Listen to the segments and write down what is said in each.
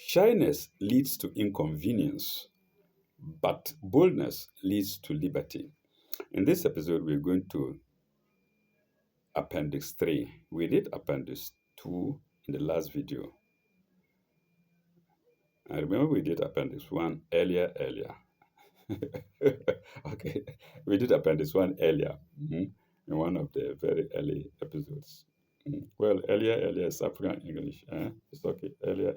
Shyness leads to inconvenience, but boldness leads to liberty. In this episode, we're going to Appendix 3. We did Appendix 2 in the last video. I remember we did Appendix 1 earlier. Okay, we did Appendix 1 earlier, in one of the very early episodes. Well, earlier is African English. It's okay, earlier.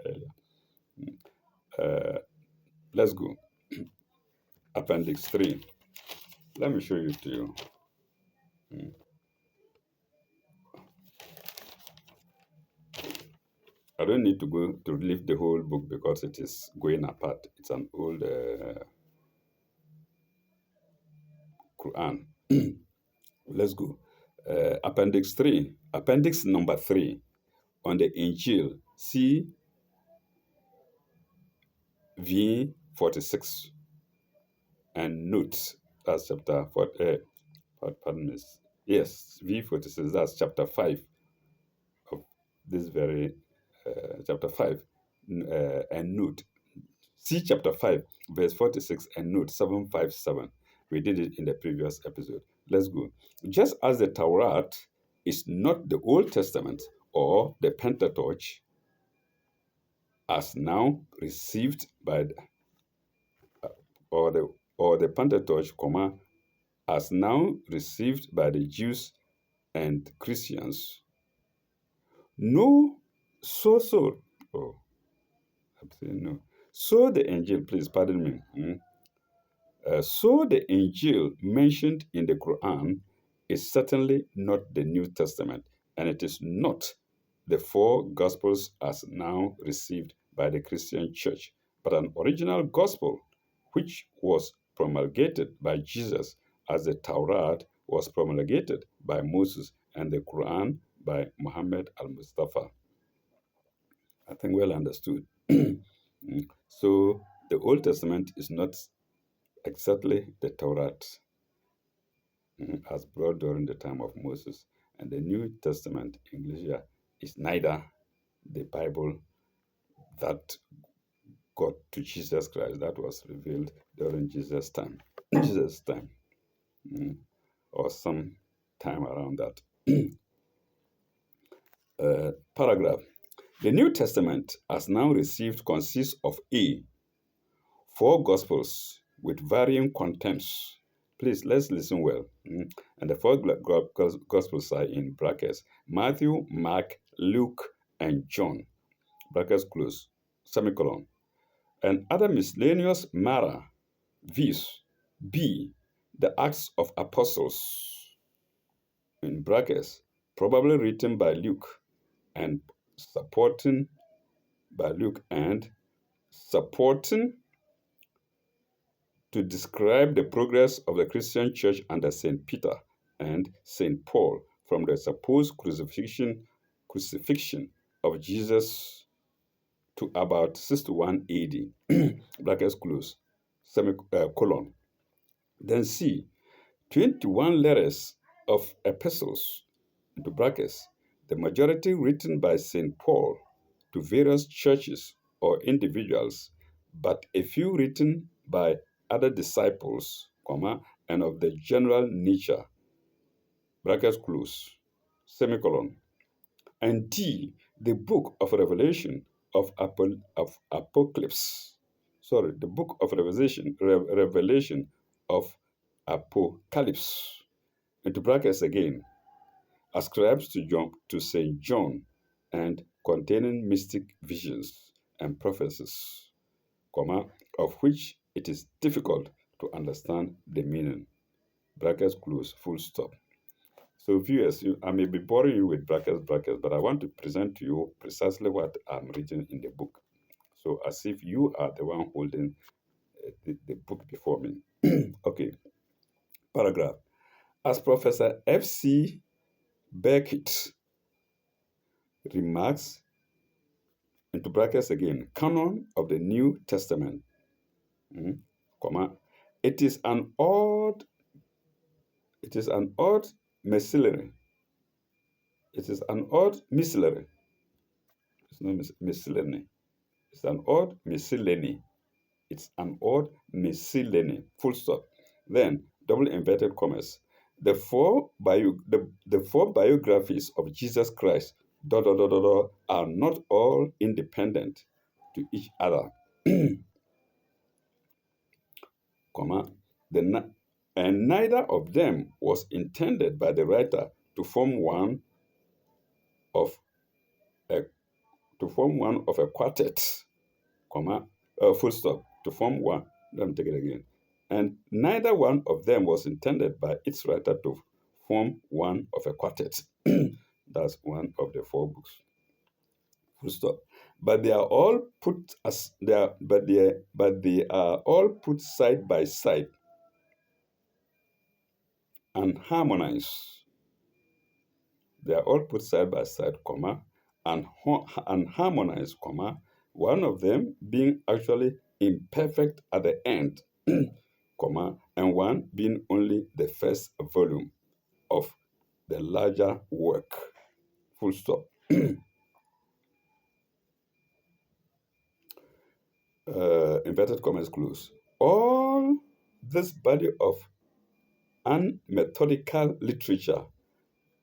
Mm. Uh, let's go. Appendix 3. Let me show you to you. Mm. I don't need to go to lift the whole book because it is going apart. It's an old Quran. Let's go. Appendix 3. Appendix number 3 on the Injil. CV46 and notes. That's chapter 4. Pardon me. Yes, V46. That's chapter 5 of this very chapter 5 and note. See chapter 5, verse 46 and note 757. We did it in the previous episode. Let's go. Just as the Torah is not the Old Testament or the Pentateuch as now received by the, or the Pentateuch, as now received by the Jews and Christians. No, oh, I'm saying no. So the angel, please pardon me. So the Injil mentioned in the Quran is certainly not the New Testament, and it is not the four Gospels as now received by the Christian Church, but an original Gospel which was promulgated by Jesus as the Torah was promulgated by Moses and the Quran by Muhammad al-Mustafa. I think well understood. So the Old Testament is not exactly the Torah as brought during the time of Moses. And the New Testament English is neither the Bible that got to Jesus Christ, that was revealed during Jesus' time, or some time around that. Paragraph. The New Testament, as now received, consists of four Gospels with varying contents. Please, let's listen well. And the four Gospels are in brackets: Matthew, Mark, Luke, and John. Brackets close, semicolon. And other miscellaneous matter, viz. B, the Acts of Apostles, in brackets, probably written by Luke and supporting to describe the progress of the Christian church under St. Peter and St. Paul from the supposed crucifixion of Jesus to about 61 AD, brackets close, semicolon. Then C, 21 letters of epistles, into brackets, the majority written by St. Paul to various churches or individuals, but a few written by other disciples, and of the general nature, brackets close, semicolon. And D, the book of Revelation of Apocalypse. Sorry, the book of Revelation of Apocalypse. Into brackets again, ascribes to St. John and containing mystic visions and prophecies, of which it is difficult to understand the meaning. Brackets close, full stop. So viewers, I may be boring you with brackets, but I want to present to you precisely what I'm reading in the book. So as if you are the one holding the book before me. Okay, paragraph. As Professor F.C. Beckett remarks, into brackets again, canon of the New Testament, it is an odd miscellany. It is an odd miscellany. It's not miscellany. It's an odd miscellany. It's an odd miscellany. Full stop. Then double inverted commas. The four biographies of Jesus Christ are not all independent to each other, comma, the, and neither of them was intended by the writer to form one of a quartet, comma, full stop, to form one. Let me take it again. And neither one of them was intended by its writer to form one of a quartet. That's one of the four books. Full stop. But they are all put as they are, but they are all put side by side and harmonize. They are all put side by side, comma, and harmonize, comma, one of them being actually imperfect at the end, comma, and one being only the first volume of the larger work. Full stop. Inverted commas close. All this body of unmethodical literature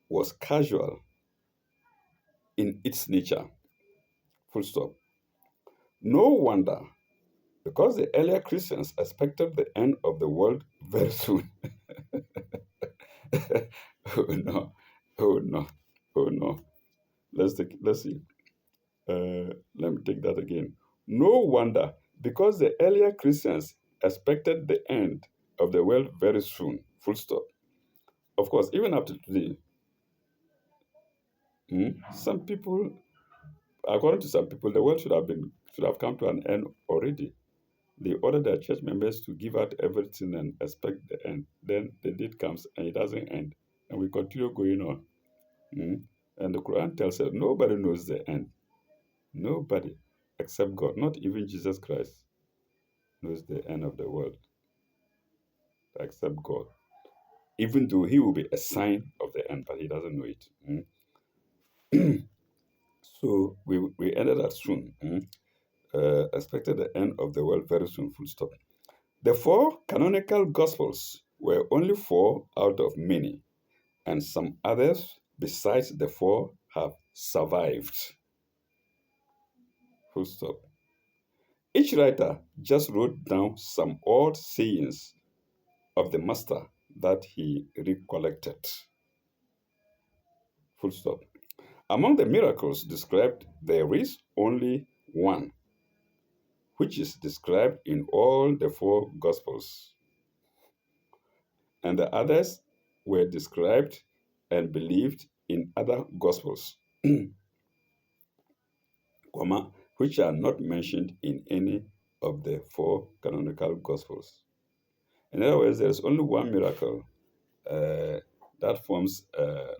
was casual in its nature. Full stop. No wonder, because the earlier Christians expected the end of the world very soon. Oh no, oh no, oh no. Let's see. Let me take that again. No wonder, because the earlier Christians expected the end of the world very soon. Full stop. Of course, even up to today, some people, according to some people, the world should have come to an end already. They ordered their church members to give out everything and expect the end. Then the date comes and it doesn't end, and we continue going on. And the Quran tells us nobody knows the end. Nobody except God. Not even Jesus Christ knows the end of the world except God. Even though he will be a sign of the end, but he doesn't know it. So we ended that soon. Expected the end of the world very soon, full stop. The four canonical Gospels were only four out of many, and some others besides the four have survived. Full stop. Each writer just wrote down some odd sayings of the master that he recollected. Full stop. Among the miracles described, there is only one, which is described in all the four Gospels, and the others were described and believed in other Gospels, comma, which are not mentioned in any of the four canonical Gospels. In other words, there is only one miracle that forms,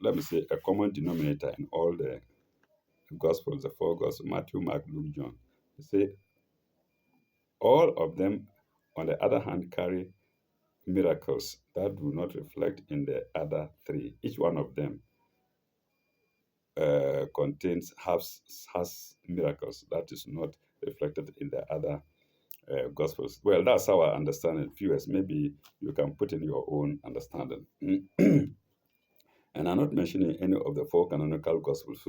let me say, a common denominator in all the Gospels, the four Gospels, Matthew, Mark, Luke, John. You see, all of them, on the other hand, carry miracles that do not reflect in the other three. Each one of them has miracles that is not reflected in the other Gospels. Well, that's how I understand it. Viewers, maybe you can put in your own understanding. And I'm not mentioning any of the four canonical Gospels,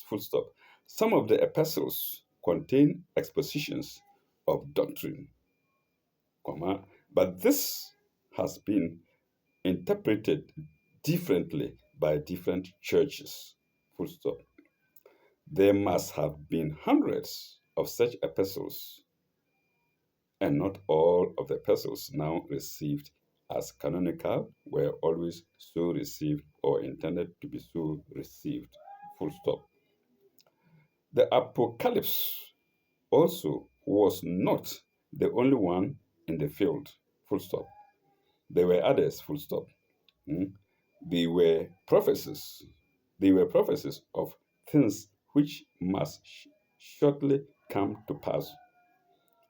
full stop. Some of the epistles contain expositions of doctrine, comma, but this has been interpreted differently by different churches, full stop. There must have been hundreds of such epistles, and not all of the epistles now received as canonical were always so received or intended to be so received. Full stop. The Apocalypse also was not the only one in the field. Full stop. There were others. Full stop. They were prophecies. They were prophecies of things which must shortly come to pass.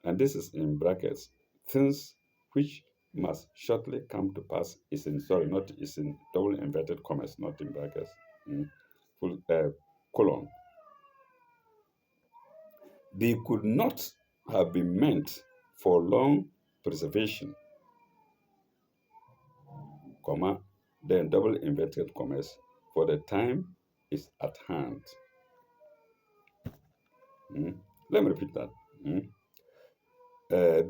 And this is in brackets. Things which must shortly come to pass is in, sorry, not is in double inverted commas, not in brackets. Full colon. They could not have been meant for long preservation, comma, then double inverted commas, for the time is at hand. Mm. Let me repeat that. Mm.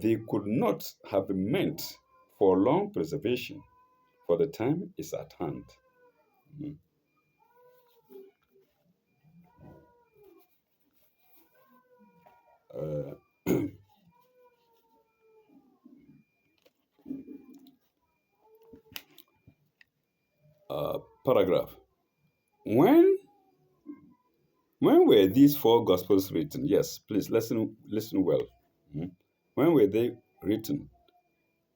They could not have been meant for long preservation, for the time is at hand. Mm. Uh, Paragraph. When when were these four gospels written? Yes, please listen well. Mm. When were they written?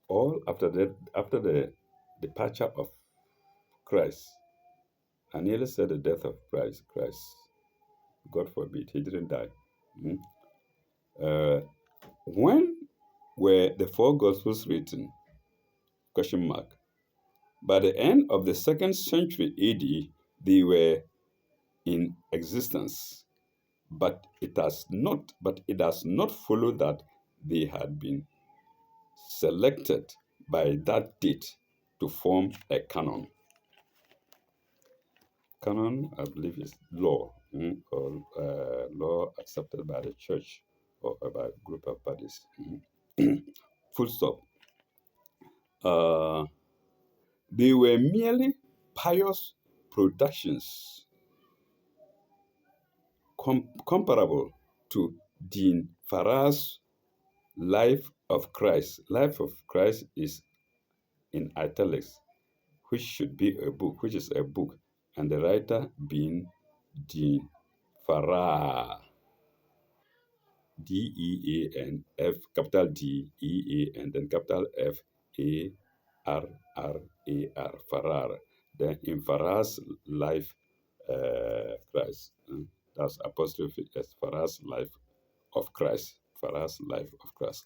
All after the departure of Christ. I nearly said the death of Christ. God forbid, he didn't die. Mm. Uh, when were the four gospels written? Question mark. By the end of the second century AD, they were in existence, but it does not follow that they had been selected by that date to form a canon. Canon, I believe, is law, or law accepted by the church or by a group of bodies. Full stop. Uh, they were merely pious productions comparable to Dean Farrar's Life of Christ. Life of Christ is in italics, which is a book, and the writer being Dean Farrar. DEAN, capital DEA, and then capital FARRAR, Farrar. Then in Farrar's Life, Christ. That's apostrophe S, Farrar's Life of Christ. Farrar's Life of Christ.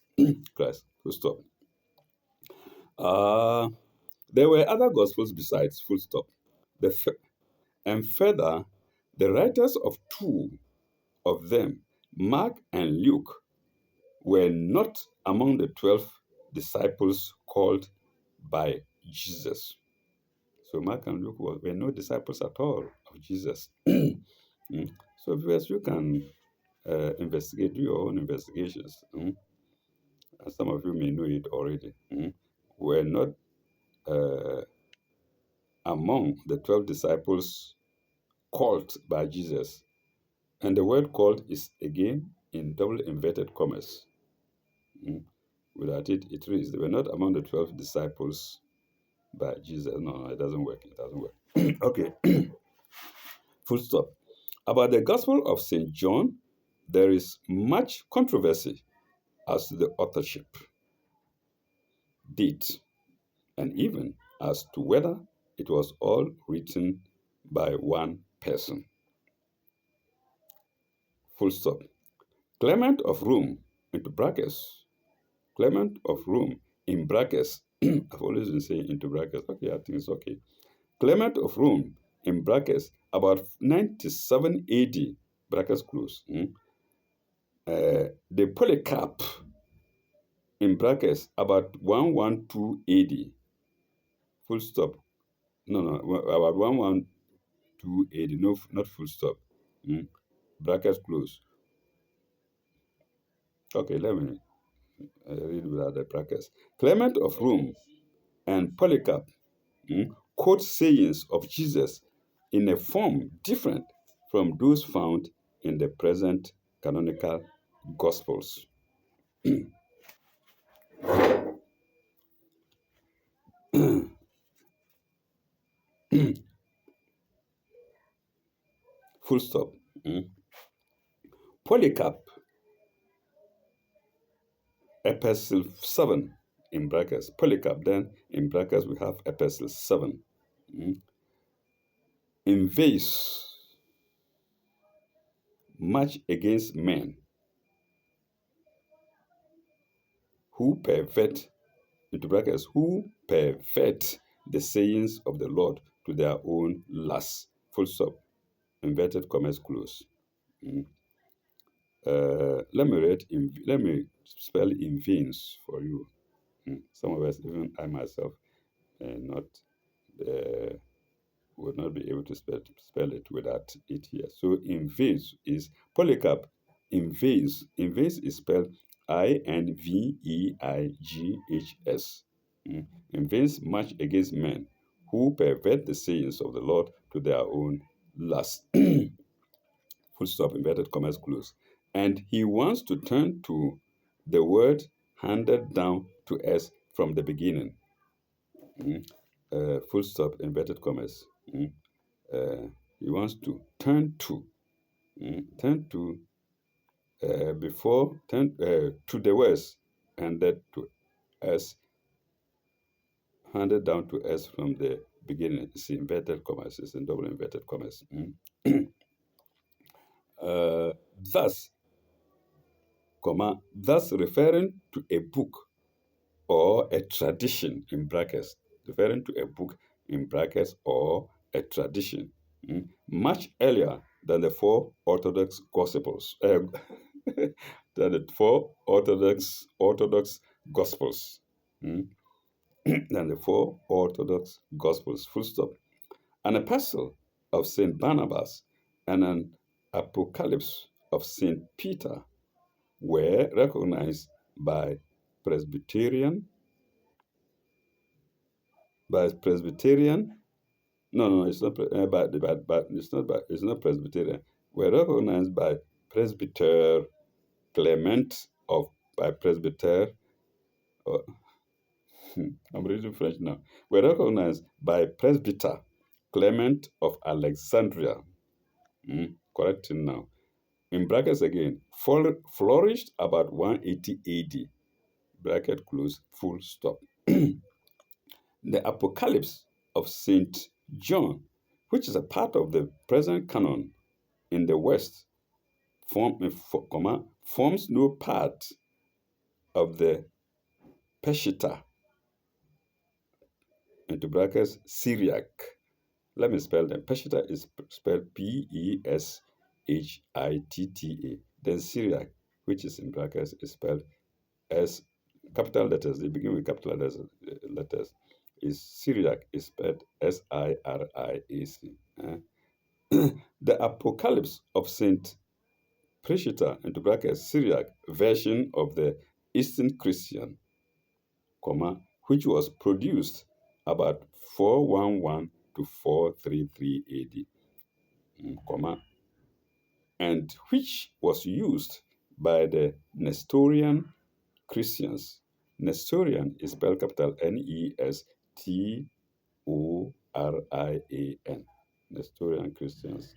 Christ. Full stop. Uh, there were other gospels besides, full stop. And further, the writers of two of them, Mark and Luke, were not among the 12 disciples called by Jesus. So Mark and Luke were no disciples at all of Jesus. Mm. So viewers, you can investigate, do your own investigations. And some of you may know it already. Were not uh, among the 12 disciples called by Jesus. And the word called is again in double inverted commas. Without it, it reads, they were not among the 12 disciples by Jesus. No, it doesn't work. It doesn't work. Okay, full stop. About the Gospel of St. John, there is much controversy as to the authorship, date, and even as to whether it was all written by one person. Full stop. Clement of Rome, into brackets, Clement of Rome, in brackets, I've always been saying into brackets. Okay, I think it's okay. Clement of Rome, in brackets, about 97 AD, brackets close. The Polycarp, in brackets, about 112 AD, full stop. No, about 112 AD, no, not full stop. Brackets close. Okay, let me read without the brackets. Clement of Rome and Polycarp quote sayings of Jesus in a form different from those found in the present canonical Gospels. Full stop. Polycarp, Epistle 7, in brackets. Polycarp, then in brackets we have Epistle 7. Inveighs much against men who pervert, into brackets, who pervert the sayings of the Lord to their own lusts. Full stop. Inverted commas close. Let me spell in veins for you. Some of us, even I myself, not uh, would not be able to spell it without it here. So invase is polycarp. Invase is spelled Inveighighs. Invase march against men who pervert the sayings of the Lord to their own lust. Full stop, inverted commas, close. And he wants to turn to the word handed down to us from the beginning. Full stop, inverted commas. Uh, he wants to turn to before turn to the west, and that to us, handed down to us from the beginning. It's inverted commas. It's in double inverted commas. Uh, thus, thus referring to a book or a tradition in brackets, referring to a book in brackets or a tradition, much earlier than the four Orthodox Gospels, than the four Orthodox Gospels, than the four Orthodox Gospels. Full stop. An epistle of Saint Barnabas and an apocalypse of Saint Peter were recognized by Presbyterian Presbyterian. No, it's not. But it's not. It's not Presbyterian. Were recognized by Presbyter Clement of by Presbyter. Uh, I'm reading French now. Were recognized by Presbyter Clement of Alexandria. Correcting now. In brackets again. Flourished about 180 AD. Bracket close. Full stop. The Apocalypse of Saint John, which is a part of the present canon in the West, forms no part of the Peshitta, into brackets, Syriac. Let me spell them. Peshitta is spelled Peshitta. Then Syriac, which is in brackets, is spelled as capital letters. They begin with capital letters. Is Syriac is spelled Siriac. The Apocalypse of Saint Peshitta, into brackets, Syriac version of the Eastern Christian, which was produced about 411 to 433 AD, and which was used by the Nestorian Christians. Nestorian is spelled capital Nestorian. Nestorian Christians.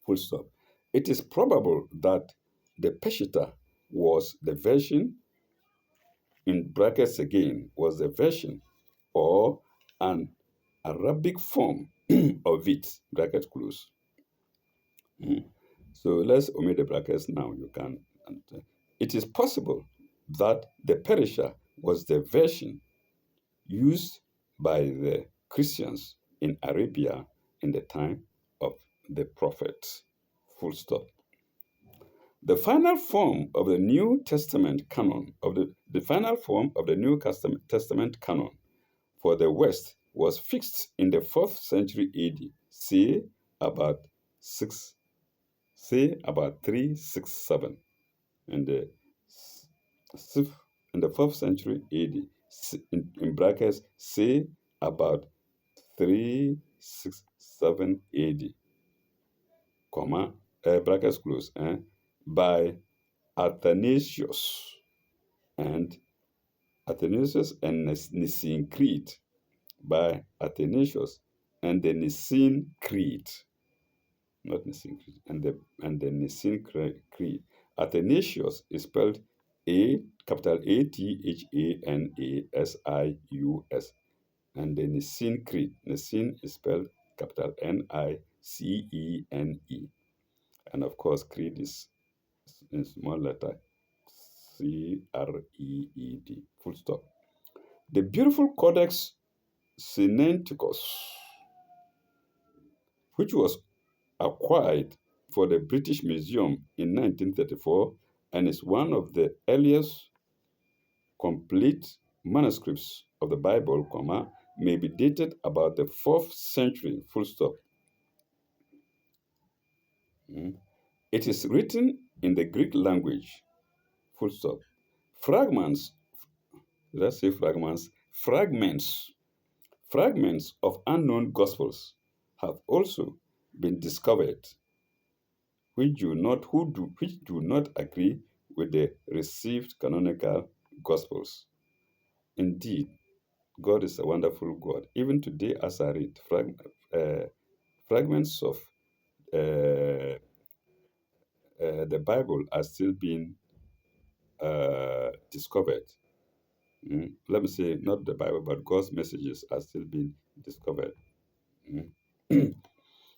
Full stop. It is probable that the Peshitta was the version, in brackets again, was the version or an Arabic form of it, bracket close. So let's omit the brackets now. You can. It is possible that the Perisha was the version used by the Christians in Arabia in the time of the prophet. Full stop. The final form of the New Testament canon the final form of the New Testament canon for the West was fixed in the 4th century AD, about 6 about 367, in the in the 4th century AD, in brackets, say about 367 AD, brackets close, by Athanasius and Nicene Creed, by Athanasius and the Nicene Creed, not Nicene Creed, and the Nicene Creed. Athanasius is spelled capital Athanasius, and the Nicene Creed. Nicene is spelled capital Nicene, and of course, Creed is in small letter Creed. Full stop. The beautiful Codex Sinaiticus, which was acquired for the British Museum in 1934 and is one of the earliest complete manuscripts of the Bible, may be dated about the 4th century, full stop. Mm. It is written in the Greek language, full stop. Fragments, let's say fragments, fragments of unknown gospels have also been discovered which do not agree with the received canonical gospels. Indeed, God is a wonderful God. Even today, as I read, fragments of the Bible are still being discovered. Let me say, not the Bible, but God's messages are still being discovered. Mm.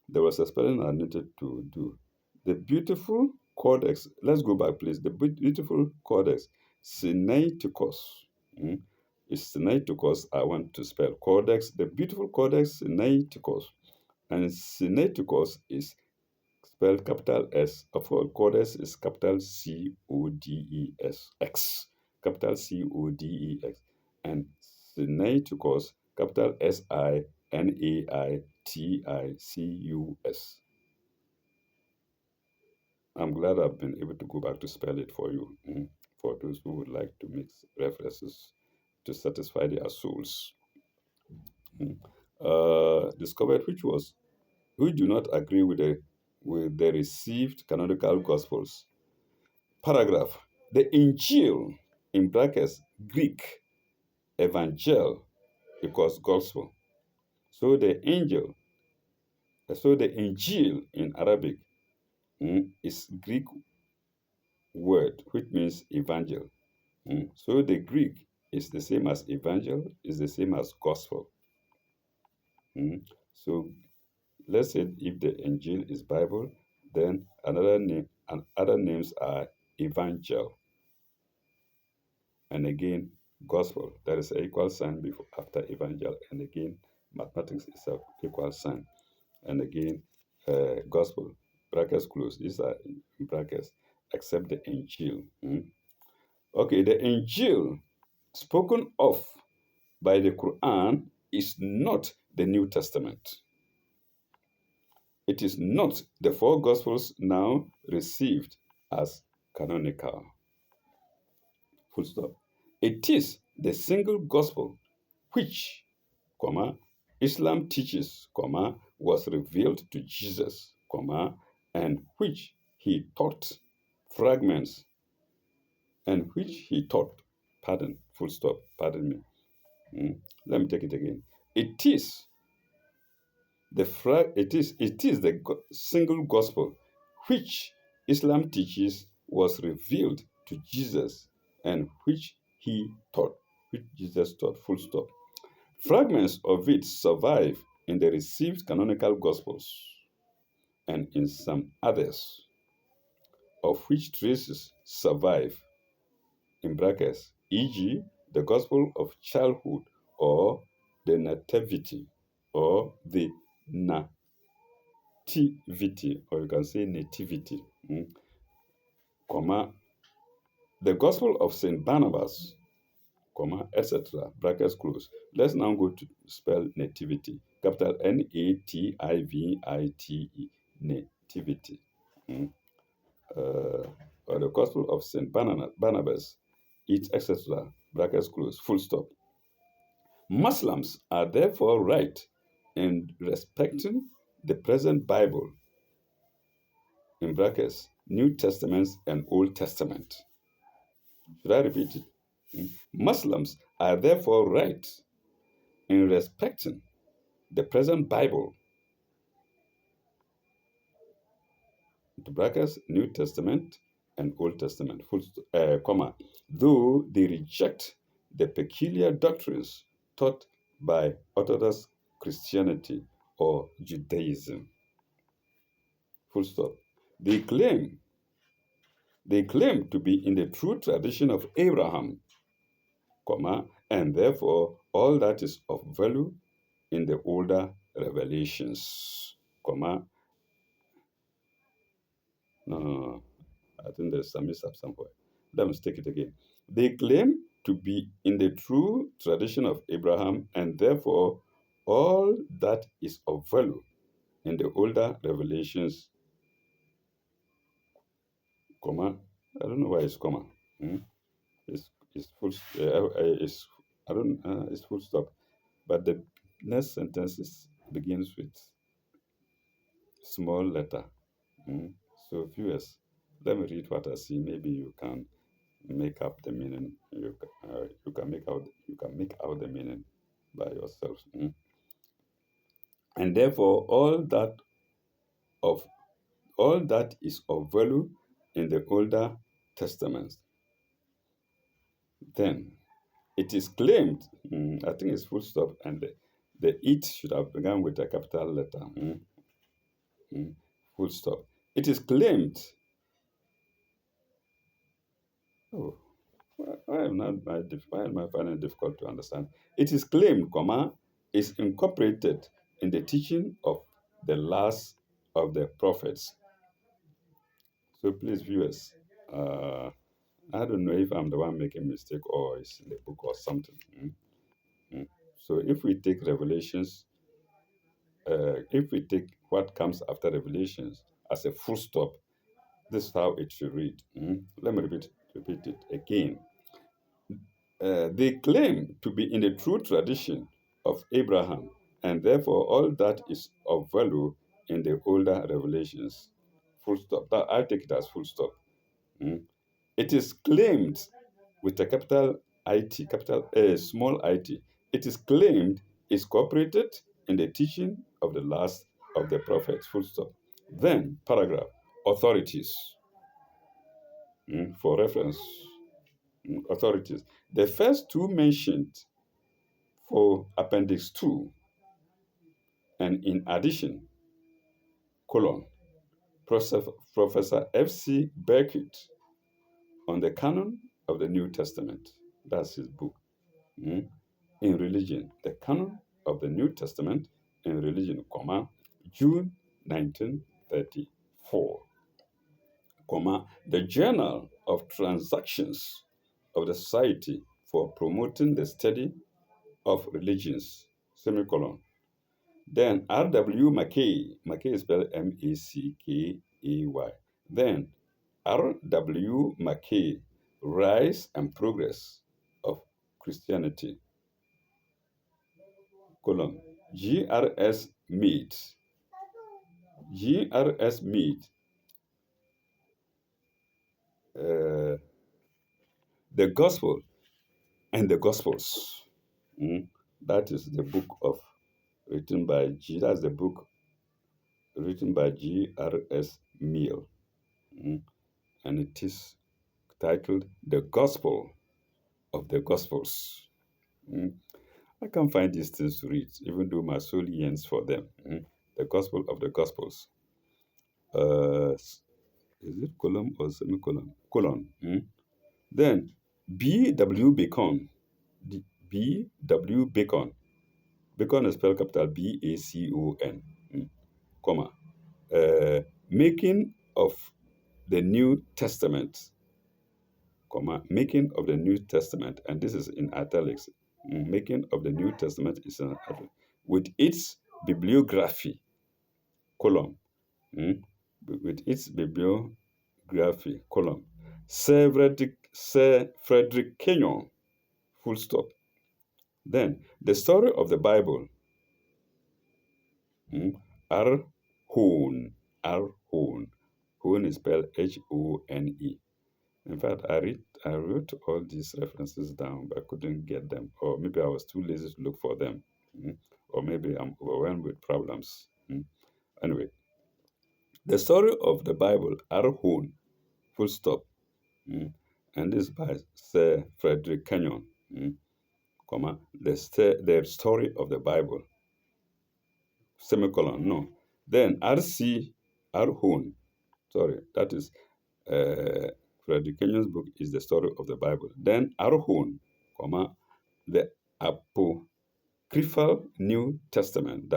There was a spelling I needed to do. The beautiful codex, let's go back, please. The beautiful codex, Sinaiticus. Mm. It's Sinaiticus I want to spell. Codex, the beautiful codex, Sinaiticus. And Sinaiticus is spelled capital S. Of course, codex is capital Codex. Capital Codex. And Sinaiticus, capital Sinaiticus. I'm glad I've been able to go back to spell it for you, for those who would like to make references to satisfy their souls. Discovered which do not agree with the received canonical gospels. Paragraph. The Injil, in brackets, Greek, Evangel equals gospel. So the Injil in Arabic is Greek word, which means evangel. So the Greek is the same as evangel, is the same as gospel. So let's say if the Injil is Bible, then another name and other names are evangel, and again gospel. There is an equal sign before after evangel, and again mathematics is an equal sign, and again gospel brackets close. These are in brackets except the Injil. Okay, the Injil spoken of by the Quran is not the New Testament. It is not the 4 Gospels now received as canonical. Full stop. It is the single Gospel which, Islam teaches, was revealed to Jesus, and which he taught fragments, and which he taught, full stop, pardon me. Let me take it again. It is the single gospel which Islam teaches was revealed to Jesus and which he taught, which Jesus taught, full stop. Fragments of it survive in the received canonical gospels and in some others, of which traces survive, in brackets, e.g., the gospel of childhood or the nativity or the nativity, or you can say nativity, the gospel of St. Barnabas, etc., brackets close. Let's now go to spell nativity, capital Nativite, nativity. Or the gospel of St. Barnabas, etc., brackets close, full stop. Muslims are therefore right in respecting the present Bible, in brackets, New Testament and Old Testament. Should I repeat it? Muslims are therefore right in respecting the present Bible, into brackets, New Testament and Old Testament, though they reject the peculiar doctrines taught by Orthodox Christianity or Judaism. Full stop. They claim to be in the true tradition of Abraham, and therefore all that is of value in the older revelations, No. I think there's some mishap somewhere. Let me take it again. They claim to be in the true tradition of Abraham, and therefore all that is of value in the older revelations, comma. I don't know why it's comma. Hmm? It's full. It's I don't. It's full stop. But the next sentence begins with small letter. Hmm? So viewers, let me read what I see. Maybe you can make up the meaning. You can make out the meaning by yourself. Mm. And therefore, of all that is of value in the older testaments, then it is claimed. I think it's full stop, and the it should have begun with a capital letter. Mm, full stop. It is claimed. Oh, why am I finding it difficult to understand? It is claimed, comma, is incorporated in the teaching of the last of the prophets. So please, viewers, I don't know if I'm the one making mistake or it's in the book or something. Mm. So if we take what comes after Revelations as a full stop, this is how it should read. Let me repeat it again. They claim to be in the true tradition of Abraham, and therefore all that is of value in the older revelations. Full stop. I take it as full stop. Mm. It is claimed with a capital IT, capital A, small it. It is claimed is cooperated in the teaching of the last of the prophets. Full stop. Then paragraph authorities, for reference. Authorities. The first two mentioned for Appendix 2, and in addition, colon, Professor F.C. Beckett on the canon of the New Testament. That's his book. In religion, the canon of the New Testament in religion, comma, June 1934, comma, the Journal of Transactions of the Society for Promoting the Study of Religions, semicolon. Then R.W. Mackay is spelled Mackay. Then R.W. Mackay, Rise and Progress of Christianity, colon. G.R.S. Mead, G.R.S. Mead, uh, The Gospel and the Gospels. That is the book of written by G. That's the book written by G.R.S. Mead, and it is titled The Gospel of the Gospels. I can't find these things to read, even though my soul yearns for them. The Gospel of the Gospels. Is it colon or semicolon? Colon. Then B.W. Bacon. B.W. Bacon. Bacon is spelled capital B-A-C-O-N, comma. Making of the New Testament, comma, making of the New Testament, and this is in italics. Making of the New Testament is in italics, with its bibliography, column, with its bibliography, column. Sir Frederick Kenyon, full stop. Then the story of the Bible, R. Hone, Hone is spelled Hone. In fact, I wrote all these references down, but I couldn't get them, or maybe I was too lazy to look for them, or maybe I'm overwhelmed with problems. Anyway, the story of the Bible, Arhun, full stop, and this by Sir Frederick Kenyon, comma, the story of the Bible, semicolon, no. Then R.C. Arhun, sorry, that is Frederick Kenyon's book is the story of the Bible. Then Arhun, comma, the Apocryphal New Testament,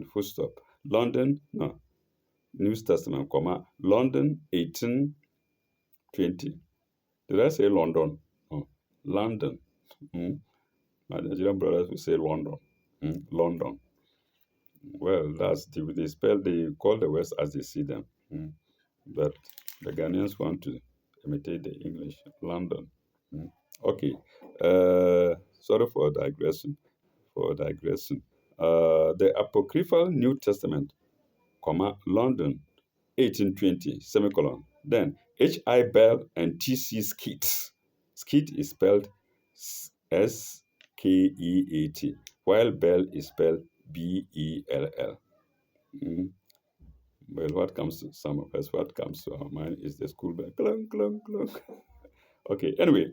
full stop. London, no. New Testament, comma, London 1820. Did I say London? No, London. Mm. My Nigerian brothers will say London. London. Well, they call the words as they see them. But the Ghanaians want to imitate the English. London. Okay. Sorry for digression. The apocryphal New Testament, comma, London, 1820, semicolon. Then H.I. Bell and T.C. Skeat. Skeat is spelled Skeet, while Bell is spelled Bell. Mm. Well, what comes to some of us, what comes to our mind is the school bell. Clunk, clunk, clunk. Okay, anyway,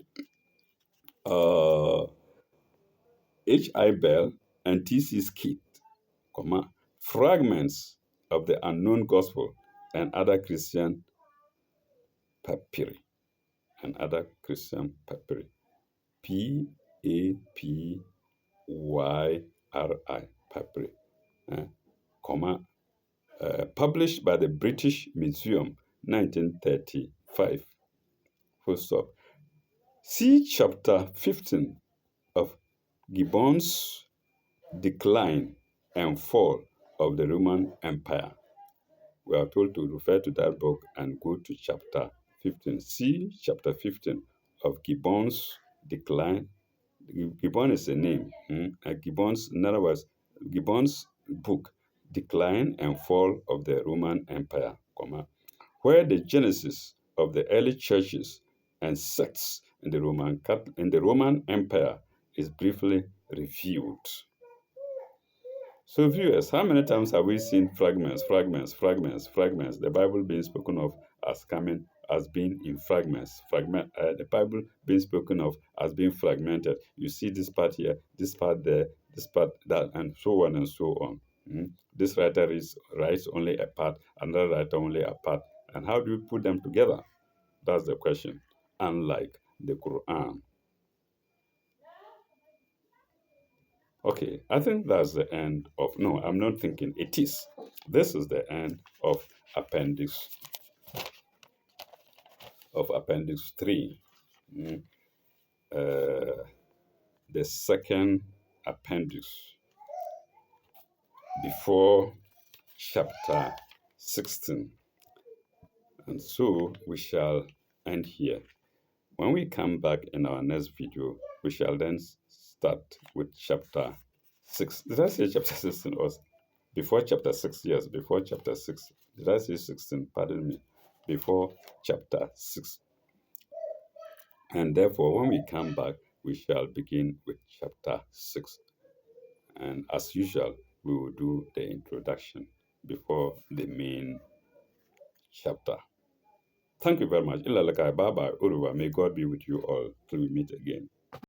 uh, H.I. Bell and T.C. Skeat, comma, fragments of the unknown gospel and other Christian papyri. Papyri, papyri, uh, comma, published by the British Museum, 1935. Full stop. See chapter 15 of Gibbon's Decline and Fall of the Roman Empire. We are told to refer to that book and go to chapter 15. See chapter 15 of Gibbon's Decline. Gibbon is a name. In other words, Gibbon's book, Decline and Fall of the Roman Empire, comma, where the genesis of the early churches and sects in the Roman Empire is briefly reviewed. So, viewers, how many times have we seen fragments? The Bible being spoken of as coming, as being in fragments. The Bible being spoken of as being fragmented. You see this part here, this part there, this part that, and so on and so on. This writer writes only a part, another writer only a part. And how do you put them together? That's the question. Unlike the Quran. Okay, I think that's the end of. No, I'm not thinking. It is. This is the end of appendix 3. The second appendix before chapter 16. And so we shall end here. When we come back in our next video, we shall then start with chapter 6. Did I say chapter 16 or before chapter 6? Yes, before chapter 6. Did I say 16? Pardon me. Before chapter 6. And therefore, when we come back, we shall begin with chapter 6. And as usual, we will do the introduction before the main chapter. Thank you very much. Ilalakai, bye bye, Uruwa. May God be with you all till we meet again.